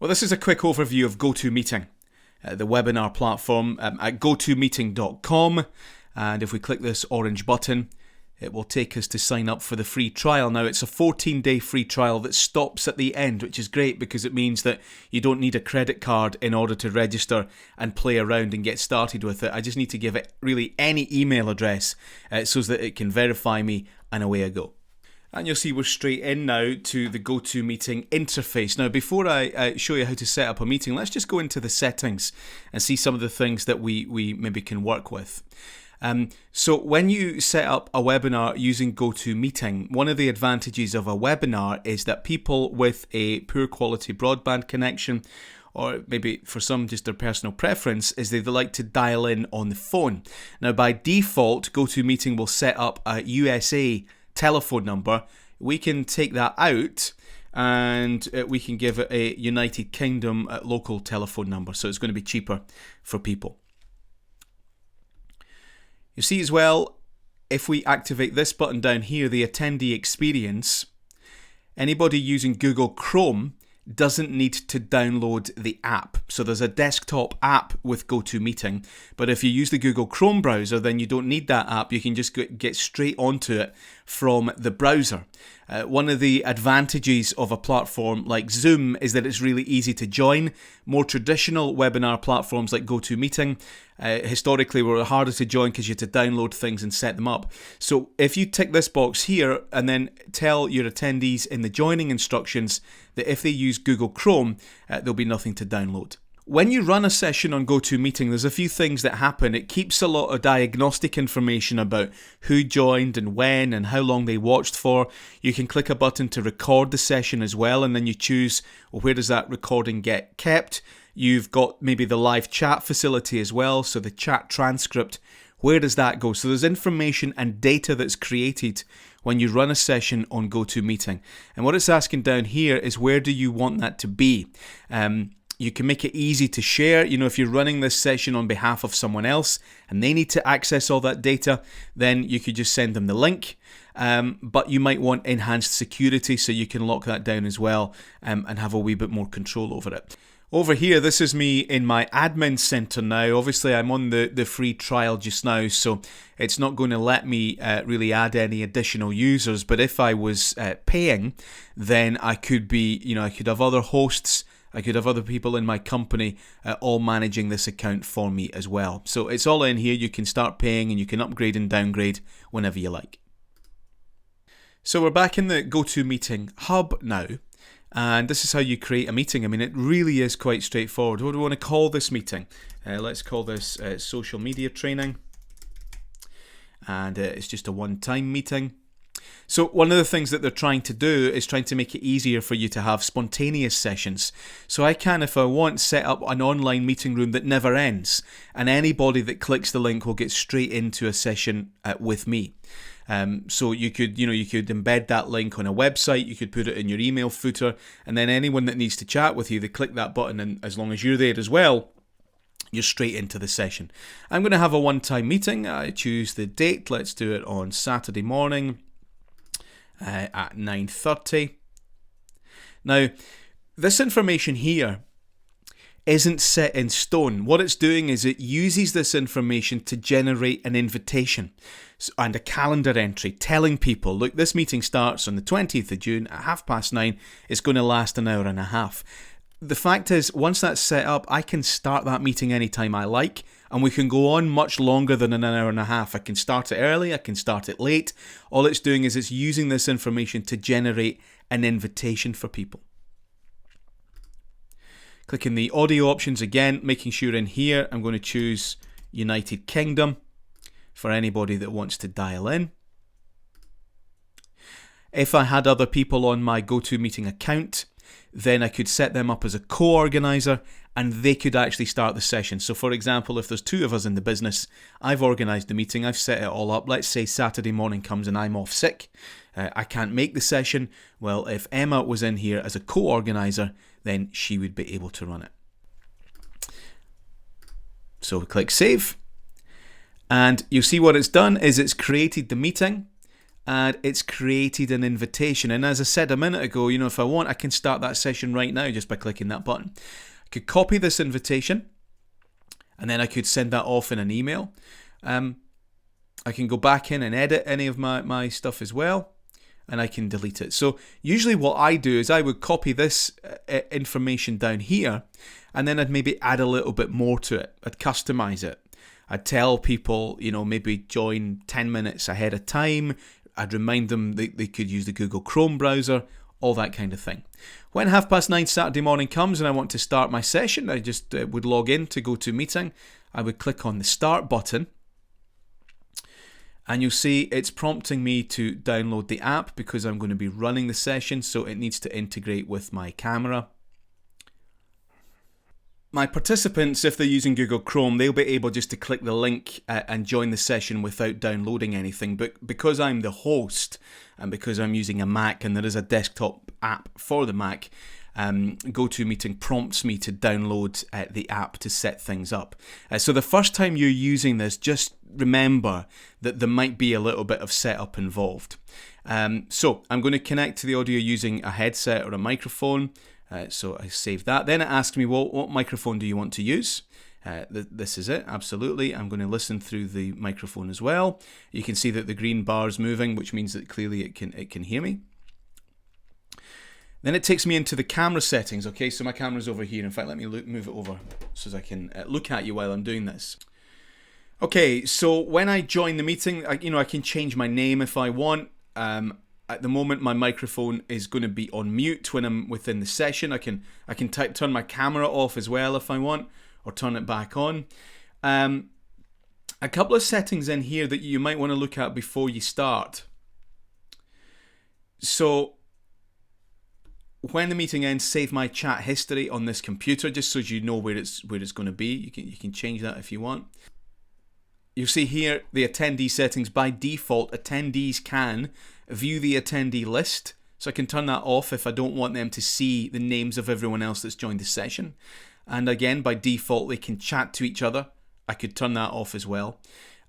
Well, this is a quick overview of GoToMeeting, the webinar platform at GoToMeeting.com. And if we click this orange button, it will take us to sign up for the free trial. Now, it's a 14-day free trial that stops at the end, which is great because it means that you don't need a credit card in order to register and play around and get started with it. I just need to give it really any email address so that it can verify me, and away I go. And you'll see we're straight in now to the GoToMeeting interface. Now, before I show you how to set up a meeting, let's just go into the settings and see some of the things that we maybe can work with. So when you set up a webinar using GoToMeeting, one of the advantages of a webinar is that people with a poor quality broadband connection, or maybe for some just their personal preference, is they like to dial in on the phone. Now, by default, GoToMeeting will set up a USA telephone number. We can take that out and we can give it a United Kingdom local telephone number, so it's going to be cheaper for people. You see as well, if we activate this button down here, the attendee experience, anybody using Google Chrome doesn't need to download the app. So there's a desktop app with GoToMeeting, but if you use the Google Chrome browser, then you don't need that app. You can just get straight onto it from the browser. One of the advantages of a platform like Zoom is that it's really easy to join. More traditional webinar platforms like GoToMeeting historically were harder to join because you had to download things and set them up. So if you tick this box here and then tell your attendees in the joining instructions that if they use Google Chrome, there'll be nothing to download. When you run a session on GoToMeeting, there's a few things that happen. It keeps a lot of diagnostic information about who joined and when and how long they watched for. You can click a button to record the session as well, and then you choose, well, where does that recording get kept? You've got maybe the live chat facility as well, so the chat transcript, where does that go? So there's information and data that's created when you run a session on GoToMeeting. And what it's asking down here is, where do you want that to be? You can make it easy to share. You know, if you're running this session on behalf of someone else and they need to access all that data, then you could just send them the link. But you might want enhanced security, so you can lock that down as well and have a wee bit more control over it. Over here, this is me in my admin center now. Obviously, I'm on the free trial just now, so it's not going to let me really add any additional users. But if I was paying, then I could be, I could have other hosts. I could have other people in my company all managing this account for me as well. So it's all in here. You can start paying and you can upgrade and downgrade whenever you like. So we're back in the GoToMeeting hub now. And this is how you create a meeting. I mean, it really is quite straightforward. What do we want to call this meeting? Let's call this social media training. And it's just a one-time meeting. So one of the things that they're trying to do is trying to make it easier for you to have spontaneous sessions. So I can, if I want, set up an online meeting room that never ends, and anybody that clicks the link will get straight into a session with me. So you could embed that link on a website, you could put it in your email footer, and then anyone that needs to chat with you, they click that button, and as long as you're there as well, you're straight into the session. I'm going to have a one-time meeting. I choose the date. Let's do it on Saturday morning at 9:30. Now, this information here isn't set in stone. What it's doing is it uses this information to generate an invitation and a calendar entry telling people, look, this meeting starts on the 20th of June at 9:30. It's going to last an hour and a half. The fact is, once that's set up, I can start that meeting anytime I like, and we can go on much longer than an hour and a half. I can start it early, I can start it late. All it's doing is it's using this information to generate an invitation for people. Clicking the audio options again, making sure in here I'm going to choose United Kingdom for anybody that wants to dial in. If I had other people on my GoToMeeting account, then I could set them up as a co-organizer and they could actually start the session. So for example, if there's two of us in the business, I've organised the meeting, I've set it all up. Let's say Saturday morning comes and I'm off sick. I can't make the session. Well, if Emma was in here as a co-organizer, then she would be able to run it. So we click save. And you'll see what it's done is it's created the meeting. and it's created an invitation. And as I said a minute ago, if I want, I can start that session right now just by clicking that button. I could copy this invitation, and then I could send that off in an email. I can go back in and edit any of my stuff as well, and I can delete it. So usually what I do is I would copy this information down here, and then I'd maybe add a little bit more to it. I'd customize it. I'd tell people, maybe join 10 minutes ahead of time. I'd remind them they could use the Google Chrome browser, all that kind of thing. When 9:30 Saturday morning comes and I want to start my session, I just would log in to GoToMeeting. I would click on the Start button, and you'll see it's prompting me to download the app because I'm going to be running the session, so it needs to integrate with my camera. My participants, if they're using Google Chrome, they'll be able just to click the link and join the session without downloading anything. But because I'm the host and because I'm using a Mac and there is a desktop app for the Mac, GoToMeeting prompts me to download the app to set things up. So the first time you're using this, just remember that there might be a little bit of setup involved. So I'm going to connect to the audio using a headset or a microphone. So I save that. Then it asks me, well, what microphone do you want to use? This is it, absolutely. I'm going to listen through the microphone as well. You can see that the green bar is moving, which means that clearly it can hear me. Then it takes me into the camera settings. Okay, so my camera's over here. In fact, let me move it over so as I can look at you while I'm doing this. Okay, so when I join the meeting, I can change my name if I want. At the moment, my microphone is going to be on mute when I'm within the session. I can turn my camera off as well if I want, or turn it back on. A couple of settings in here that you might want to look at before you start. So when the meeting ends, save my chat history on this computer, just so you know where it's going to be. You can change that if you want. You'll see here the attendee settings. By default, attendees can view the attendee list. So I can turn that off if I don't want them to see the names of everyone else that's joined the session. And again, by default, they can chat to each other. I could turn that off as well.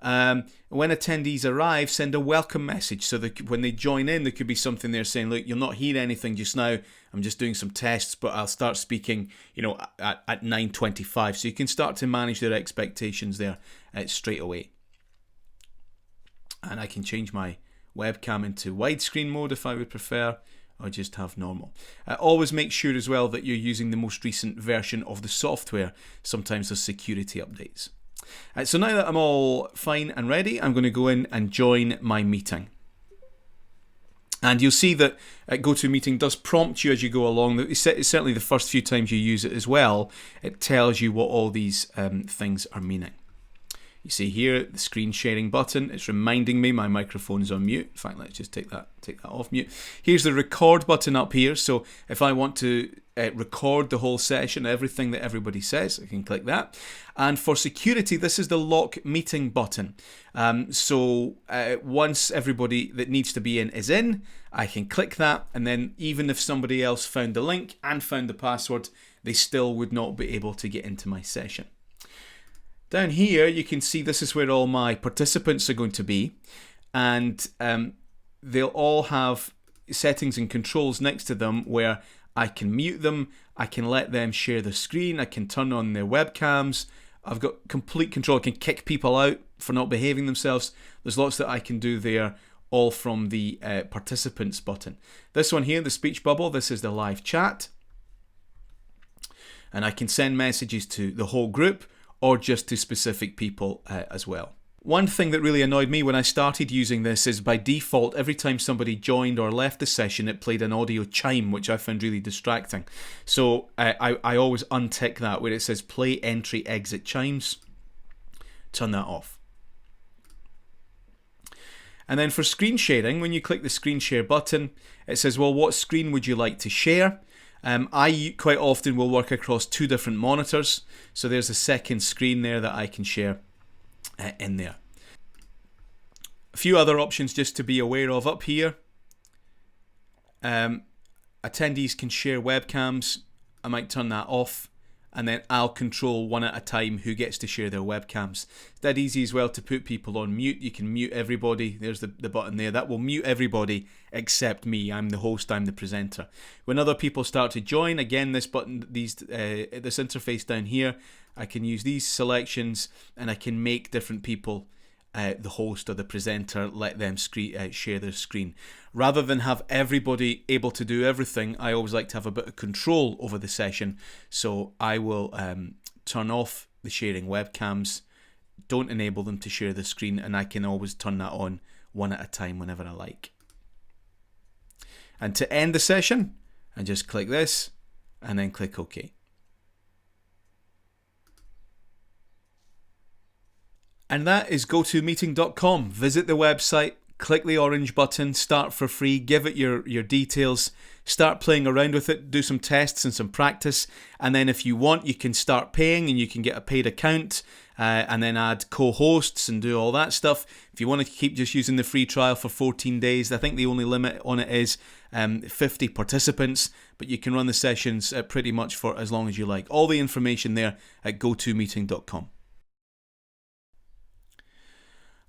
When attendees arrive, send a welcome message so that when they join in, there could be something there saying, look, you'll not hear anything just now. I'm just doing some tests, but I'll start speaking, at 9:25. So you can start to manage their expectations there straight away. And I can change my webcam into widescreen mode if I would prefer, or just have normal. Always make sure as well that you're using the most recent version of the software. Sometimes there's security updates. So now that I'm all fine and ready, I'm going to go in and join my meeting. And you'll see that GoToMeeting does prompt you as you go along. Certainly the first few times you use it as well, it tells you what all these things are meaning. You see here the screen sharing button. It's reminding me my microphone's on mute. In fact, let's just take that off mute. Here's the record button up here. So if I want to record the whole session, everything that everybody says, I can click that. And for security, this is the lock meeting button. So once everybody that needs to be in is in, I can click that. And then even if somebody else found the link and found the password, they still would not be able to get into my session. Down here, you can see this is where all my participants are going to be, and they'll all have settings and controls next to them where I can mute them, I can let them share the screen, I can turn on their webcams, I've got complete control, I can kick people out for not behaving themselves. There's lots that I can do there, all from the participants button. This one here, the speech bubble, this is the live chat, and I can send messages to the whole group, or just to specific people as well. One thing that really annoyed me when I started using this is by default, every time somebody joined or left the session, it played an audio chime, which I found really distracting. So I always untick that where it says play entry exit chimes. Turn that off. And then for screen sharing, when you click the screen share button, it says, well, what screen would you like to share? I quite often will work across two different monitors, so there's a second screen there that I can share in there. A few other options just to be aware of up here. Attendees can share webcams. I might turn that off. and then I'll control one at a time who gets to share their webcams. It's that easy as well to put people on mute. You can mute everybody. There's the button there. That will mute everybody except me. I'm the host, I'm the presenter. When other people start to join, again, this button, this interface down here, I can use these selections and I can make different people the host or the presenter, let them share their screen. Rather than have everybody able to do everything, I always like to have a bit of control over the session. So I will turn off the sharing webcams, don't enable them to share the screen, and I can always turn that on one at a time whenever I like. And to end the session, I just click this and then click OK. And that is GoToMeeting.com. Visit the website, click the orange button, start for free, give it your details, start playing around with it, do some tests and some practice, and then if you want, you can start paying and you can get a paid account and then add co-hosts and do all that stuff. If you want to keep just using the free trial for 14 days, I think the only limit on it is 50 participants, but you can run the sessions pretty much for as long as you like. All the information there at GoToMeeting.com.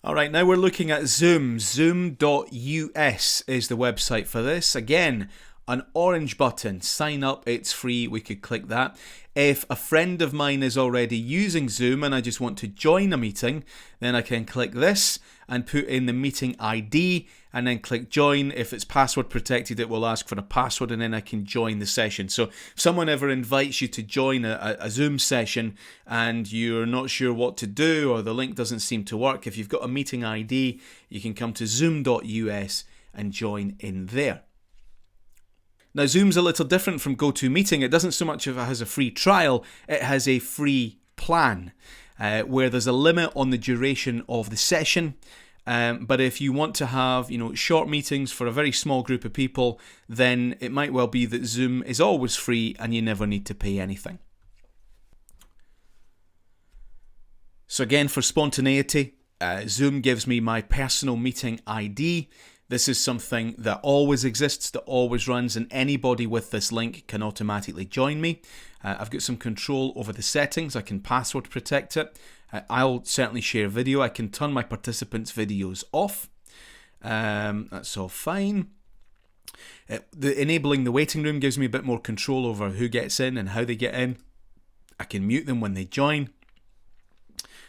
All right, now we're looking at Zoom. Zoom.us is the website for this. Again, an orange button, sign up, it's free, we could click that. If a friend of mine is already using Zoom and I just want to join a meeting, then I can click this and put in the meeting ID and then click join. If it's password protected, it will ask for a password and then I can join the session. So if someone ever invites you to join a Zoom session and you're not sure what to do or the link doesn't seem to work, if you've got a meeting ID, you can come to zoom.us and join in there. Now, Zoom's a little different from GoToMeeting. It doesn't so much if it has a free trial, it has a free plan where there's a limit on the duration of the session. But if you want to have, short meetings for a very small group of people, then it might well be that Zoom is always free and you never need to pay anything. So again, for spontaneity, Zoom gives me my personal meeting ID. This is something that always exists, that always runs, and anybody with this link can automatically join me. I've got some control over the settings. I can password protect it. I'll certainly share video. I can turn my participants' videos off. That's all fine. Enabling the waiting room gives me a bit more control over who gets in and how they get in. I can mute them when they join.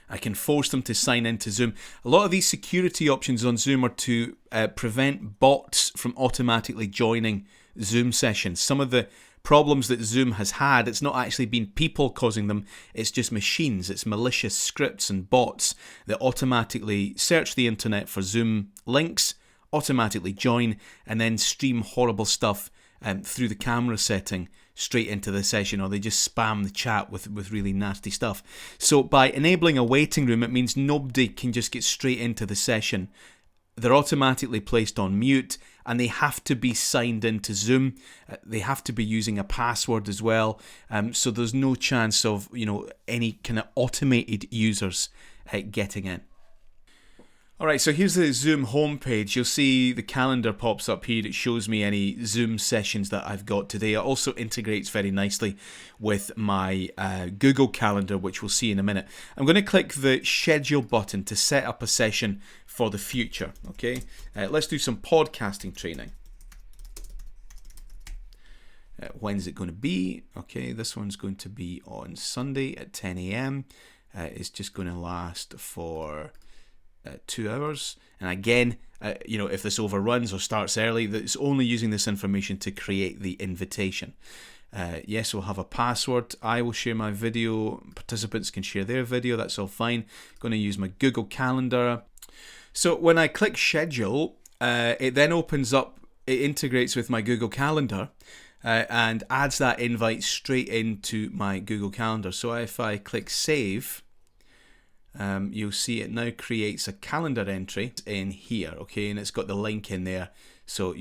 I can force them to sign into Zoom. A lot of these security options on Zoom are to prevent bots from automatically joining Zoom sessions. Some of the problems that Zoom has had, it's not actually been people causing them, it's just machines. It's malicious scripts and bots that automatically search the internet for Zoom links, automatically join, and then stream horrible stuff through the camera setting straight into the session, or they just spam the chat with really nasty stuff. So by enabling a waiting room, it means nobody can just get straight into the session. They're automatically placed on mute and they have to be signed into Zoom. They have to be using a password as well. So there's no chance of any kind of automated users getting in. Alright, so here's the Zoom homepage. You'll see the calendar pops up here. It shows me any Zoom sessions that I've got today. It also integrates very nicely with my Google Calendar, which we'll see in a minute. I'm going to click the schedule button to set up a session for the future. Okay, let's do some podcasting training. When's it going to be? Okay, this one's going to be on Sunday at 10 a.m. It's just going to last for 2 hours, and again, if this overruns or starts early, it's only using this information to create the invitation. Yes, we'll have a password. I will share my video. Participants can share their video. That's all fine. I'm going to use my Google Calendar. So when I click schedule, it then opens up. It integrates with my Google Calendar and adds that invite straight into my Google Calendar. So if I click save, you'll see it now creates a calendar entry in here, okay, and it's got the link in there, so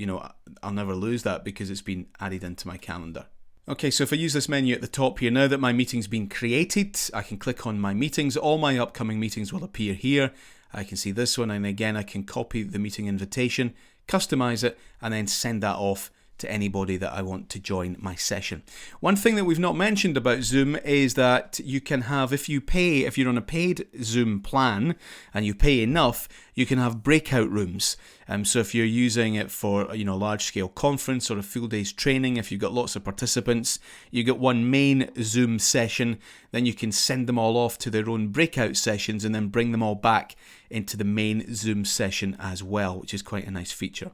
I'll never lose that because it's been added into my calendar. Okay, so if I use this menu at the top here, now that my meeting's been created, I can click on my meetings. All my upcoming meetings will appear here. I can see this one, and again I can copy the meeting invitation, customize it, and then send that off to anybody that I want to join my session. One thing that we've not mentioned about Zoom is that you can have, if you're on a paid Zoom plan and you pay enough, you can have breakout rooms. So if you're using it for a large-scale conference or a full day's training, if you've got lots of participants, you get one main Zoom session, then you can send them all off to their own breakout sessions and then bring them all back into the main Zoom session as well, which is quite a nice feature.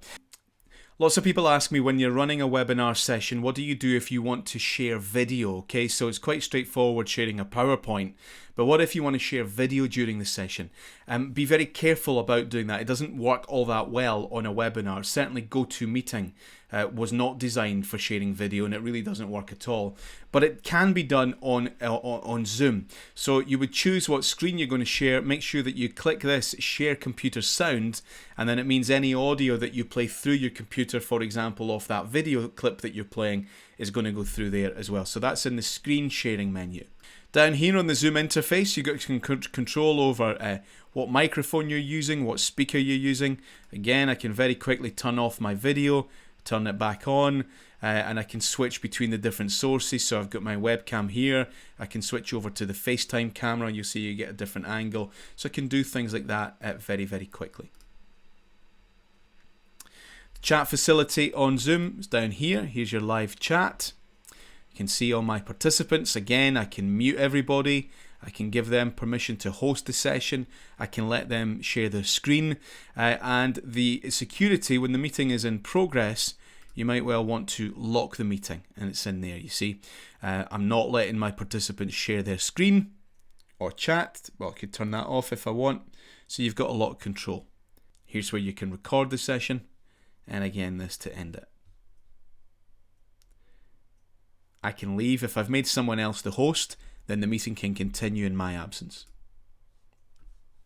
Lots of people ask me, when you're running a webinar session, what do you do if you want to share video? Okay, so it's quite straightforward sharing a PowerPoint, but what if you want to share video during the session? Be very careful about doing that. It doesn't work all that well on a webinar. Certainly GoToMeeting was not designed for sharing video, and it really doesn't work at all. But it can be done on Zoom. So you would choose what screen you're going to share. Make sure that you click this share computer sound, and then it means any audio that you play through your computer, for example, off that video clip that you're playing, is going to go through there as well. So that's in the screen sharing menu. Down here on the Zoom interface, you can control over what microphone you're using, what speaker you're using. Again, I can very quickly turn off my video, turn it back on, and I can switch between the different sources. So I've got my webcam here. I can switch over to the FaceTime camera. You'll see you get a different angle. So I can do things like that very, very quickly. Chat facility on Zoom is down here. Here's your live chat. You can see all my participants. Again, I can mute everybody. I can give them permission to host the session. I can let them share their screen. And the security, when the meeting is in progress, you might well want to lock the meeting, and it's in there, you see. I'm not letting my participants share their screen or chat. Well, I could turn that off if I want. So you've got a lot of control. Here's where you can record the session, and again, this to end it. I can leave. If I've made someone else the host, then the meeting can continue in my absence.